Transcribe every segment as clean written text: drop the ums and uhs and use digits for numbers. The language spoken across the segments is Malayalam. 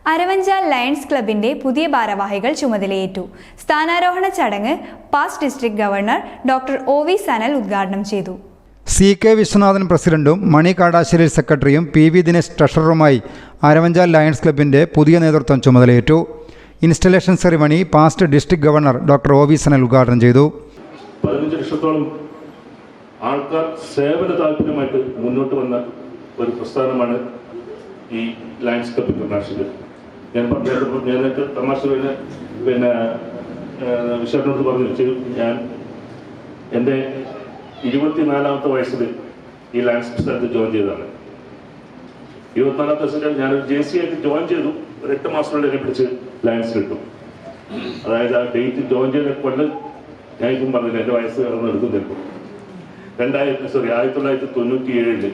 അരവഞ്ചാൽ ലയൺസ് ക്ലബിന്റെ പുതിയ ഭാരവാഹികൾ ചുമതലയേറ്റു. സ്ഥാനാരോഹണ ചടങ്ങ് past district governor doctor O. Sanal ഉദ്ഘാടനം ചെയ്തു. സി.കെ. വിശ്വനാഥൻ പ്രസിഡന്റും മണി കാടാശ്ശേരി സെക്രട്ടറിയും പി.വി. ദിനേശ് ട്രഷററുമായി അരവഞ്ചാൽ ലയൺസ് ക്ലബിന്റെ പുതിയ നേതൃത്വം ചുമതലയേറ്റു. Installation ceremony past district governor doctor O. Sanal ഉദ്ഘാടനം ചെയ്തു. 15 ലക്ഷത്തോളം ആൾക്കാർ സേവന താല്പര്യമായിട്ട് മുന്നോട്ട് വന്ന ഒരു പ്രസ്ഥാനമാണ് ഈ ലയൺസ് ക്ലബ് ഇന്റർനാഷണൽ. ഞാൻ ഞാനൊക്കെ തമാശ പിന്നെ വിശാഖനോട് പറഞ്ഞു, ഞാൻ എൻ്റെ 24ാമത്തെ വയസ്സിൽ ഈ ലയൺസ് സ്ഥലത്ത് ജോയിൻ ചെയ്തതാണ്. 24ാമത്തെ വയസ്സിൽ ഞാനൊരു JC ആയിട്ട് ജോയിൻ ചെയ്തു. ഒരു 8 മാസത്തിനുള്ളിൽ എന്നെ പിടിച്ച് ലയൺസിൽ ഇട്ടു. അതായത് ആ ഡേറ്റ് ജോയിൻ ചെയ്ത കൊല്ലം ഞാൻ ഇപ്പം പറഞ്ഞില്ല, എൻ്റെ വയസ്സ് കടന്ന് എടുക്കുന്നില്ല. 1997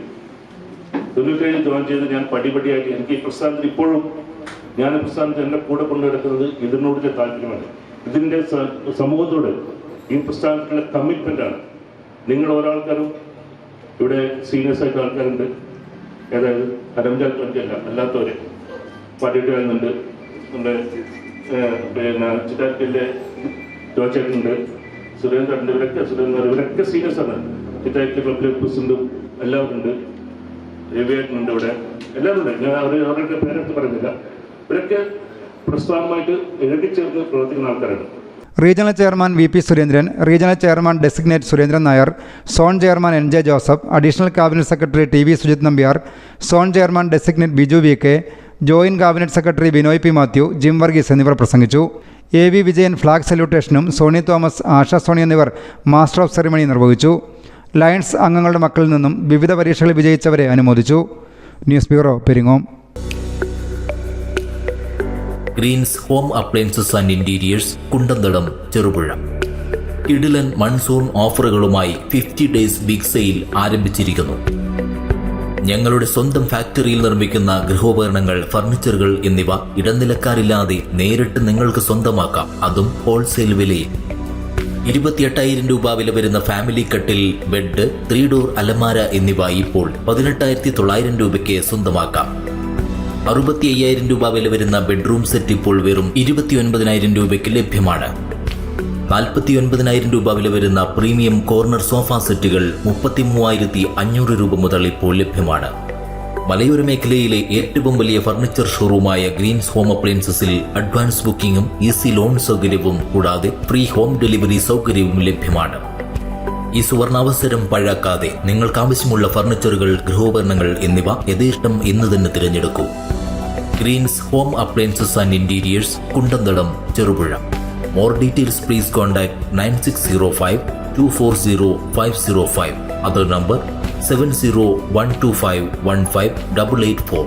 ജോയിൻ ചെയ്ത് ഞാൻ പടിപടിയായിട്ട് എനിക്ക് ഈ പ്രസ്ഥാനത്തിൽ ഇപ്പോഴും ഞാൻ ഈ പ്രസ്ഥാനത്തിൽ എൻ്റെ കൂടെ കൊണ്ടുനടക്കുന്നത് ഇതിനോടുള്ള താല്പര്യമാണ്. ഇതിൻ്റെ സമൂഹത്തോട് ഈ പ്രസ്ഥാനത്തിലുള്ള കമ്മിറ്റ്മെൻ്റാണ്. നിങ്ങൾ ഓരോരുത്തരും ഇവിടെ സീനിയേഴ്സായിട്ട് ആൾക്കാരുണ്ട്, അതായത് അരവഞ്ചാൽ ക്ലബ്ബല്ല അല്ലാത്തവരെ പാർട്ടിയിട്ട് വരുന്നുണ്ട്. നമ്മുടെ പിന്നെ ചിറ്റാറ്റിലെ ജോച്ചേട്ടുണ്ട്, സുരേന്ദ്രനുണ്ട്, ഇവരൊക്കെ സീനിയേഴ്സാണ്. ചിറ്റാറ്റിലെ ക്ലബിലെ പ്രസിഡന്റും എല്ലാവരും ഉണ്ട്, രവിയേട്ടനുണ്ട്, ഇവിടെ എല്ലാവരും ഉണ്ട്. ഞാൻ അവരുടെ പേരെടുത്ത് പറയുന്നില്ല. ഇവരൊക്കെ പ്രസ്ഥാനമായിട്ട് ഇഴകിച്ചേർന്ന് പ്രവർത്തിക്കുന്ന ആൾക്കാരാണ്. Regional chairman V P. Surendran, regional chairman designate Surendran Nair, zone chairman N.J. Joseph, additional cabinet secretary T.V. Sujith Nambiar, zone chairman designate Biju V.K., joint cabinet secretary Binoy P. Mathew, Jim Varghese എന്നിവർ പ്രസംഗിച്ചു. A.V. വിജയൻ ഫ്ലാഗ് സല്യൂട്ടേഷനും സോണി തോമസ്, ആശ സോണി എന്നിവർ മാസ്റ്റർ ഓഫ് സെറിമണി നിർവഹിച്ചു. ലയൺസ് അംഗങ്ങളുടെ മക്കളിൽ നിന്നും വിവിധ പരീക്ഷകളിൽ വിജയിച്ചവരെ അനുമോദിച്ചു. News bureau, Peringome. Greens Home Appliances and Interiors, Kundanthadam, Cherupuzha. കിടിലൻ മൺസൂൺ ഓഫറുകളുമായി 50 ഡേയ്സ് ബിഗ് സെയിൽ ആരംഭിച്ചിരിക്കുന്നു. ഞങ്ങളുടെ സ്വന്തം ഫാക്ടറിയിൽ നിർമ്മിക്കുന്ന ഗൃഹോപകരണങ്ങൾ, ഫർണിച്ചറുകൾ എന്നിവ ഇടനിലക്കാരില്ലാതെ നേരിട്ട് നിങ്ങൾക്ക് സ്വന്തമാക്കാം, അതും ഹോൾസെയിൽ വിലയിൽ. 28,000 രൂപ വില വരുന്ന ഫാമിലി കട്ടിൽ, ബെഡ്, 3 ഡോർ അലമാര എന്നിവ ഇപ്പോൾ 18,900 രൂപയ്ക്ക് സ്വന്തമാക്കാം. 65,000 രൂപ വില വരുന്ന ബെഡ്റൂം സെറ്റ് ഇപ്പോൾ വെറും 29,000 രൂപയ്ക്ക് ലഭ്യമാണ്. 49,000 രൂപ വില വരുന്ന പ്രീമിയം കോർണർ സോഫ സെറ്റുകൾ 33,500 രൂപ മുതൽ ഇപ്പോൾ ലഭ്യമാണ്. മലയോര മേഖലയിലെ ഏറ്റവും വലിയ ഫർണിച്ചർ ഷോറൂമായ ഗ്രീൻസ് ഹോം അപ്ലയൻസസിൽ അഡ്വാൻസ് ബുക്കിംഗും ഈസി ലോൺ സൗകര്യവും കൂടാതെ ഫ്രീ ഹോം ഡെലിവറി സൗകര്യവും ലഭ്യമാണ്. ഈ സുവർണാവസരം പഴാക്കാതെ നിങ്ങൾക്ക് ആവശ്യമുള്ള ഫർണിച്ചറുകൾ, ഗൃഹോപകരണങ്ങൾ എന്നിവ യഥേഷ്ടം ഇന്ന് തന്നെ തിരഞ്ഞെടുക്കൂ. Greens Home Appliances and Interiors, Kundanthadam, Cherupuzha. More details please contact 9605-240-505. Other number 7012515884.